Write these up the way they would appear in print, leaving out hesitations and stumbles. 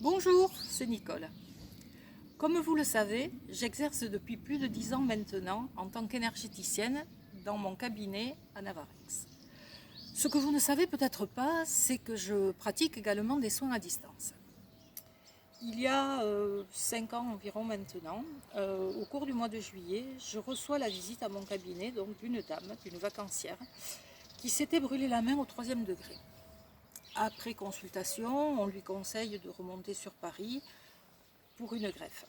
Bonjour, c'est Nicole. Comme vous le savez, j'exerce depuis plus de 10 ans maintenant en tant qu'énergéticienne dans mon cabinet à Navarex. Ce que vous ne savez peut-être pas, c'est que je pratique également des soins à distance. Il y a 5 ans environ maintenant, au cours du mois de juillet, je reçois la visite à mon cabinet d'une dame, d'une vacancière, qui s'était brûlé la main au 3e degré. Après consultation, on lui conseille de remonter sur Paris pour une greffe.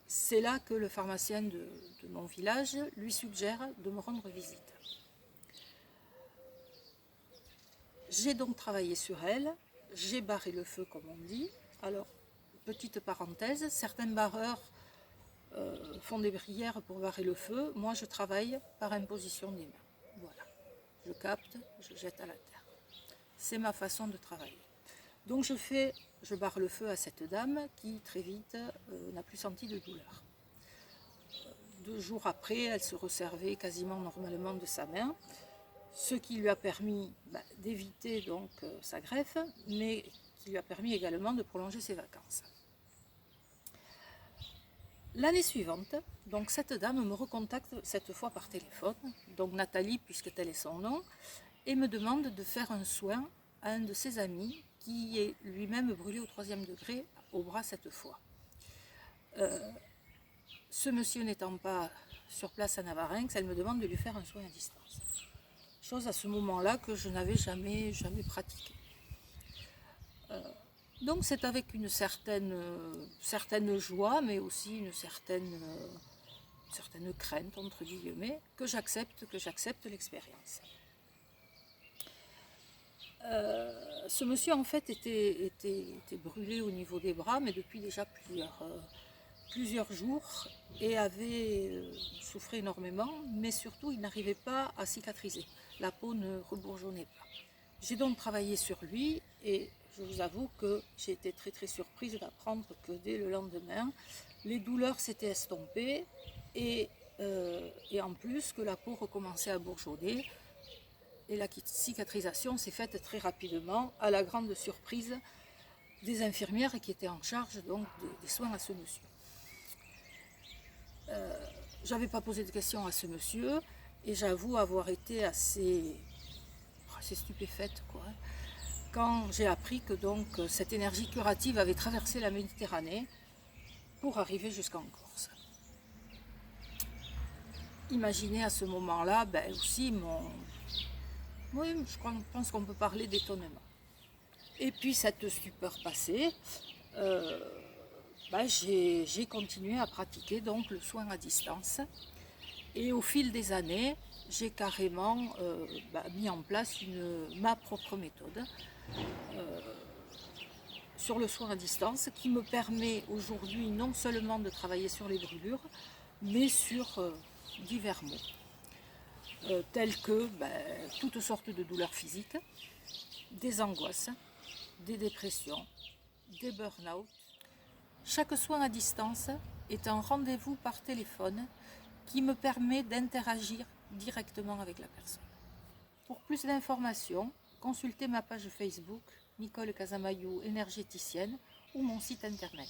C'est là que le pharmacien de mon village lui suggère de me rendre visite. J'ai donc travaillé sur elle, j'ai barré le feu comme on dit. Alors, petite parenthèse, certains barreurs font des prières pour barrer le feu. Moi, je travaille par imposition des mains. Voilà, je capte, je jette à la terre. C'est ma façon de travailler. Donc je barre le feu à cette dame qui très vite n'a plus senti de douleur. 2 jours après, elle se resservait quasiment normalement de sa main, ce qui lui a permis d'éviter donc sa greffe, mais qui lui a permis également de prolonger ses vacances. L'année suivante, donc cette dame me recontacte cette fois par téléphone, donc Nathalie puisque tel est son nom, et me demande de faire un soin à un de ses amis qui est lui-même brûlé au 3e degré au bras cette fois. Ce monsieur n'étant pas sur place à Navarex, elle me demande de lui faire un soin à distance. Chose à ce moment-là que je n'avais jamais pratiquée. Donc c'est avec une certaine joie, mais aussi une certaine crainte, entre guillemets, que j'accepte l'expérience. Ce monsieur en fait était brûlé au niveau des bras, mais depuis déjà plusieurs jours, et souffrait énormément, mais surtout il n'arrivait pas à cicatriser. La peau ne rebourgeonnait pas. J'ai donc travaillé sur lui et je vous avoue que j'ai été très surprise d'apprendre que dès le lendemain, les douleurs s'étaient estompées et en plus que la peau recommençait à bourgeonner. Et la cicatrisation s'est faite très rapidement, à la grande surprise des infirmières qui étaient en charge donc des soins à ce monsieur. J'avais pas posé de questions à ce monsieur et j'avoue avoir été assez stupéfaite quand j'ai appris que donc cette énergie curative avait traversé la Méditerranée pour arriver jusqu'en Corse. Imaginez à ce moment-là aussi oui, je pense qu'on peut parler d'étonnement. Et puis cette stupeur passée, j'ai continué à pratiquer donc le soin à distance. Et au fil des années, j'ai carrément mis en place ma propre méthode sur le soin à distance qui me permet aujourd'hui non seulement de travailler sur les brûlures, mais sur divers maux, tels que toutes sortes de douleurs physiques, des angoisses, des dépressions, des burn-out. Chaque soin à distance est un rendez-vous par téléphone qui me permet d'interagir directement avec la personne. Pour plus d'informations, consultez ma page Facebook Nicole Casamayou, énergéticienne, ou mon site internet.